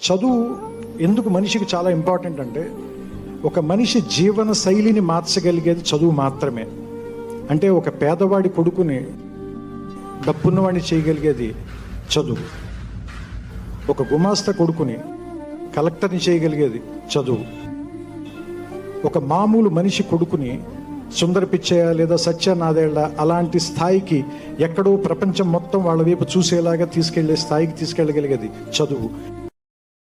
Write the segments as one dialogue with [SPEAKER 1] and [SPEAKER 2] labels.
[SPEAKER 1] చదువు ఎందుకు మనిషికి చాలా ఇంపార్టెంట్ అంటే, ఒక మనిషి జీవన శైలిని మార్చగలిగేది చదువు మాత్రమే. అంటే ఒక పేదవాడి కొడుకుని డబ్బున్నవాడిని చేయగలిగేది చదువు, ఒక గుమాస్తా కొడుకుని కలెక్టర్ని చేయగలిగేది చదువు, ఒక మామూలు మనిషి కొడుకుని సుందర పిచ్చయ్య లేదా సత్యనాదేళ్ల అలాంటి స్థాయికి, ఎక్కడో ప్రపంచం మొత్తం వాళ్ళ వైపు చూసేలాగా తీసుకెళ్లే స్థాయికి తీసుకెళ్ళగలిగేది చదువు.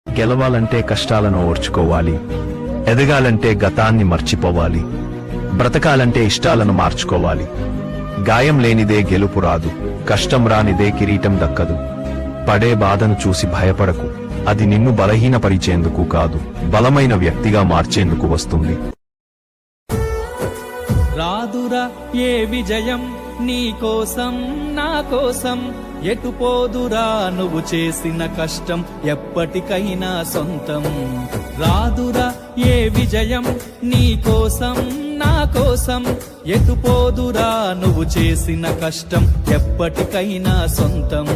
[SPEAKER 2] గెలవాలంటే కష్టాలను ఓర్చుకోవాలి, ఎదగాలంటే గతాన్ని మర్చిపోవాలి, బ్రతకాలంటే ఇష్టాలను మార్చుకోవాలి. గాయం లేనిదే గెలుపు రాదు, కష్టం రానిదే కిరీటం దక్కదు. పడే బాధను చూసి భయపడకు, అది నిన్ను బలహీనపరిచేందుకు కాదు, బలమైన వ్యక్తిగా మార్చేందుకు వస్తుంది.
[SPEAKER 3] రాదురా ఏ విజయం నీ కోసం నా కోసం, ఎటు పోదురా నువ్వు చేసిన కష్టం ఎప్పటికైనా సొంతం. రాదురా ఏ విజయం నీ కోసం నా కోసం, ఎటు పోదురా నువ్వు చేసిన కష్టం ఎప్పటికైనా సొంతం.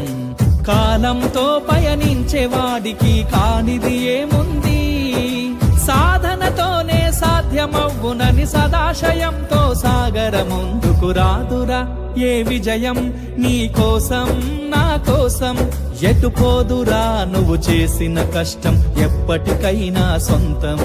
[SPEAKER 3] కాలంతో పయనించే వాడికి కానిది ఏముంది, సాధనతోనే సాధ్యమవ్వునని సదాశయంతో సాగర ముందుకు. రాదురా ఏ విజయం నీ కోసం నా కోసం, ఎటు పోదురా నువ్వు చేసిన కష్టం ఎప్పటికైనా సొంతం.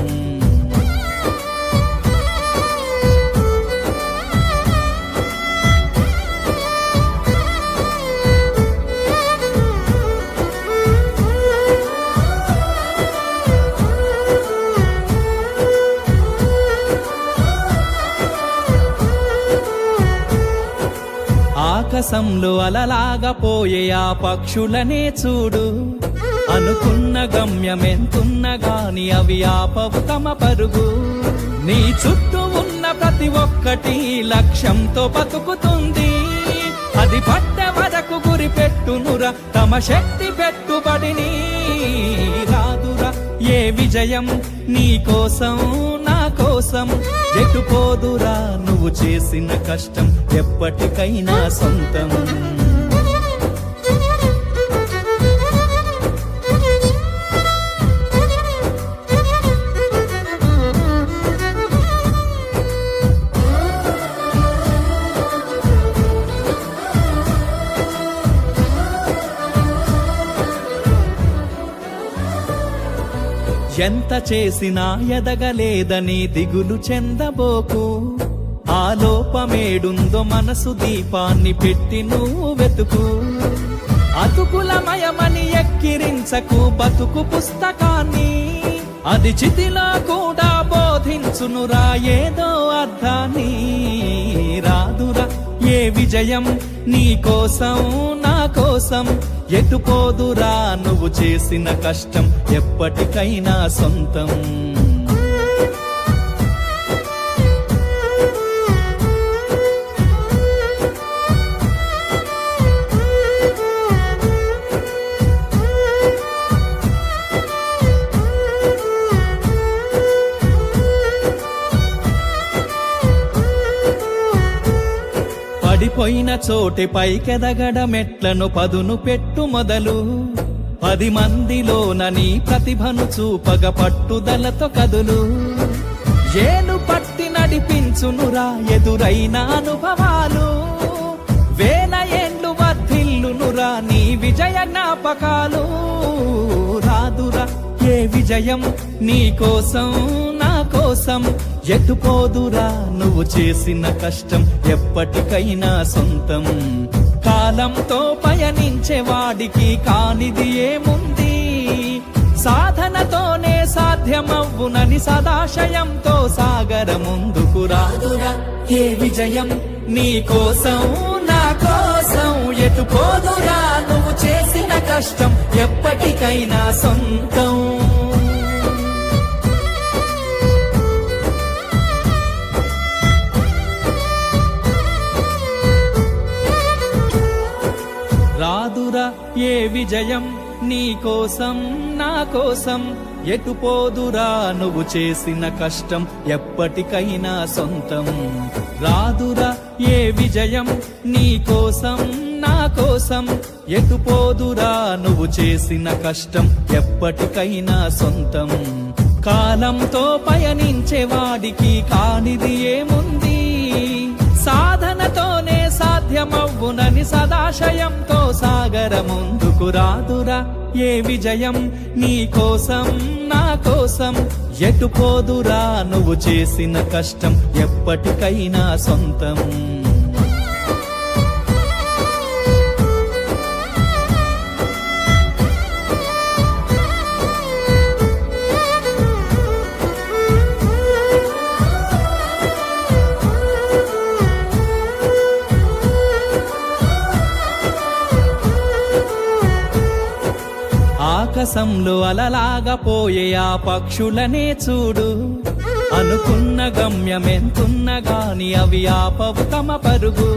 [SPEAKER 3] ఆకాశంలో అలలాగా పోయే ఆ పక్షులనే చూడు, అనుకున్న గమ్యమెంతున్న గాని అవి ఆపవు తమ పరుగు. నీ చుట్టూ ఉన్న ప్రతి ఒక్కటి లక్ష్యంతో బతుకుతుంది, అది పడ్డ వరకు గురి పెట్టునురా తమ శక్తి పెట్టుబడిని. రాదురా ఏ విజయం నీ కోసం నా కోసం, ఎటు పోదురా నువ్వు చేసిన కష్టం ఎప్పటికైనా సొంతం. ఎంత చేసినా ఎదగలేదని దిగులు చెందబోకు, ఆ లోపమేడుందో మనసు దీపాన్ని పెట్టి నువ్వు వెతుకు. అతుకులమయమని ఎక్కిరించకు బతుకు పుస్తకాన్ని, అది చితిలో కూడా బోధించునురా ఏదో అర్థాన్ని. రాదురా ఏ విజయం నీ కోసం నా కోసం, ఎటు పోదురా నువ్వు చేసిన కష్టం ఎప్పటికైనా సొంతం. పడిపోయిన చోటే పైకెదగడమెట్లను పదును పెట్టు మొదలు, 10 మందిలోన నీ ప్రతిభను చూపగ పట్టుదలతో కదులు. ఏలు పట్టి నడిపించునురా ఎదురైన అనుభవాలు, వేల ఏండ్లు వర్ధిల్లునురా నీ విజయ జ్ఞాపకాలు. రాదురా ఏ విజయం నీ కోసం నా కోసం, ఎటు పోదురా నువ్వు చేసిన కష్టం ఎప్పటికైనా సొంతం. కాలంతో పయనించే వాడికి కానిది ఏముంది, సాధనతోనే సాధ్యమవ్వునని సదాశయంతో సాగర ముందుకు. రాదురా ఏ విజయం నీ కోసం నా కోసం, ఎటు పోదురా నువ్వు చేసిన కష్టం ఎప్పటికైనా సొంతం. రాదురా ఏ విజయం నీ కోసం నా కోసం, ఎటు పోదురా నువ్వు చేసిన కష్టం ఎప్పటికైనా సొంతం. రాదురా ఏ విజయం నీ కోసం నా కోసం ఎటుపోదురా నువ్వు చేసిన కష్టం ఎప్పటికైనా సొంతం కాలంతో పయనించే వాడికి కానిది ఏముంది సాధనతోనే సాధ్యమవ్వునని సదాశయంతో సాగర ముందుకు రాదురా ఏ విజయం నీ కోసం నా కోసం ఎటుపోదురా నువ్వు చేసిన కష్టం ఎప్పటికైనా సొంతం ఆకాశంలో అలలాగా పోయే ఆ పక్షులనే చూడు అనుకున్న గమ్యమెంతున్న గాని అవి ఆపవు తమ పరుగు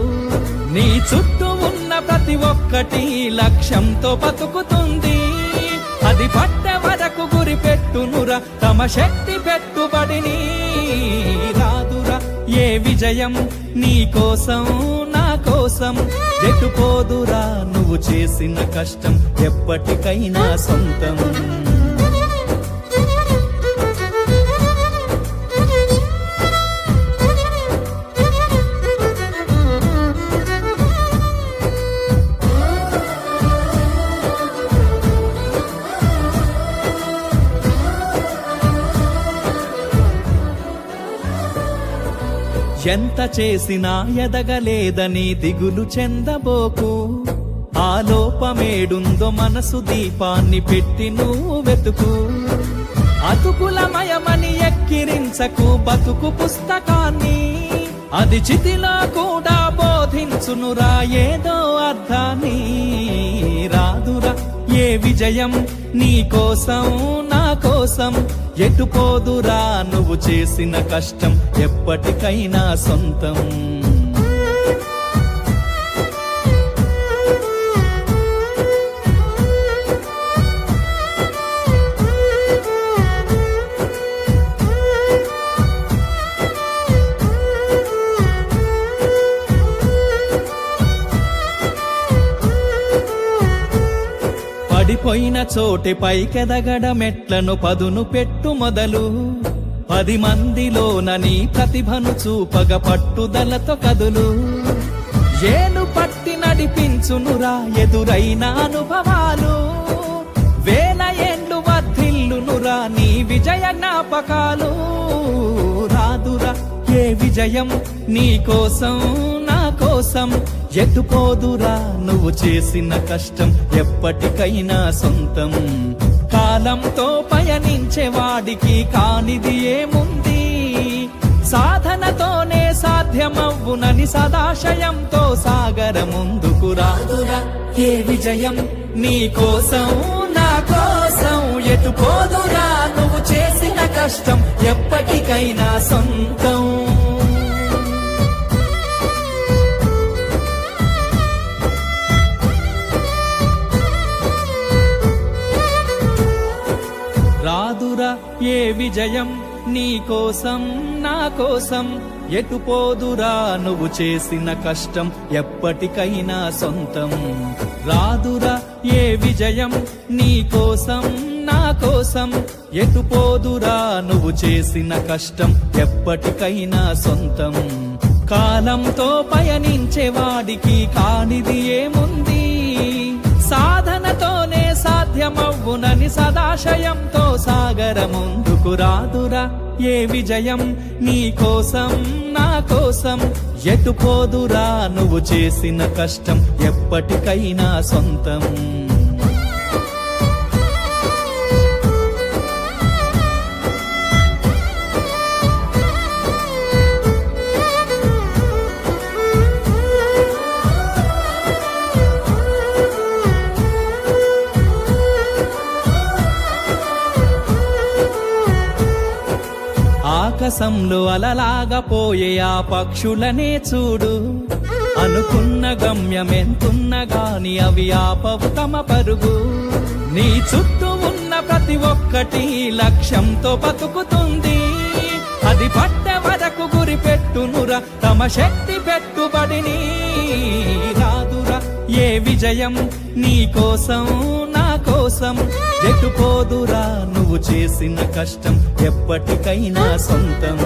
[SPEAKER 3] నీ చుట్టూ ఉన్న ప్రతి ఒక్కటి లక్ష్యంతో బతుకుతుంది అది పట్టే వరకు గురి పెట్టునురా తమ శక్తి పెట్టుబడిని రాదురా ఏ విజయం నీ కోసం నా కోసం ఎటుపోదురా నువ్వు చేసిన కష్టం ఎప్పటికైనా సొంతం ఎంత చేసినా ఎదగలేదని దిగులు చెందబోకు ఆ లోపమేడుందో మనసు దీపాన్ని పెట్టి నువ్వు వెతుకు అతుకులమయమని ఎక్కిరించకు బతుకు పుస్తకాన్ని అది చితిలో కూడా బోధించునురా ఏదో అర్థాన్ని రాదురా ఏ విజయం నీ కోసం నా కోసం ఎటుపోదురా నువ్వు చేసిన కష్టం ఎప్పటికైనా సొంతం పడిపోయిన చోటి పైకెదగడ మెట్లను పదును పెట్టు మొదలు 10 మందిలోన నీ ప్రతిభను చూపగ పట్టుదలతో కదులు ఏలు పట్టి నడిపించునురా ఎదురైన అనుభవాలు వేల ఏండ్లు వర్ధిల్లునురా నీ విజయ జ్ఞాపకాలు రాదురా ఏ విజయం నీ కోసం నా కోసం ఎటుపోదురా నువ్వు చేసిన కష్టం ఎప్పటికైనా సొంతం కాలంతో పయనించే వాడికి కానిది ఏముంది సాధనతోనే సాధ్యమవ్వునని సదాశయంతో సాగర ముందుకు రాదురా ఏ విజయం నీ కోసం నా కోసం ఎటుపోదురా నువ్వు చేసిన కష్టం ఎప్పటికైనా సొంతం రాదురా ఏ విజయం నీ కోసం నా కోసం ఎటుపోదురా నువ్వు చేసిన కష్టం ఎప్పటికైనా సొంతం రాదురా ఏ విజయం నీ కోసం నా కోసం ఎటుపోదురా నువ్వు చేసిన కష్టం ఎప్పటికైనా సొంతం కాలంతో పయనించే వాడికి కానిది ఏముంది సాధనతోనే సాధ్యమవ్వునని సదాశయంతో సాగర ముందుకు రాదురా ఏ విజయం నీ కోసం నా కోసం ఎటుపోదురా నువ్వు చేసిన కష్టం ఎప్పటికైనా సొంతం ఆకాశంలో అలలాగా పోయే ఆ పక్షులనే చూడు అనుకున్న గమ్యమెంతున్న గాని అవి ఆపవు తమ పరుగు నీ చుట్టూ ఉన్న ప్రతి ఒక్కటి లక్ష్యంతో బతుకుతుంది అది పట్టే వరకు గురి పెట్టునురా తమ శక్తి పెట్టుబడిని రాదురా ఏ విజయం నీ కోసం నా కోసం ఎటుపోదురా నువ్వు చేసిన కష్టం ఎప్పటికైనా సొంతం.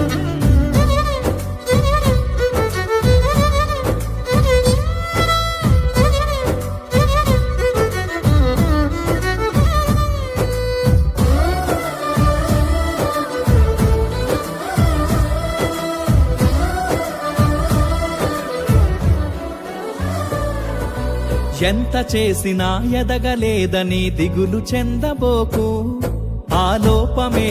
[SPEAKER 3] ఎంత చేసినా ఎదగలేదని దిగులు చెందబోకు, ఆ లోపమే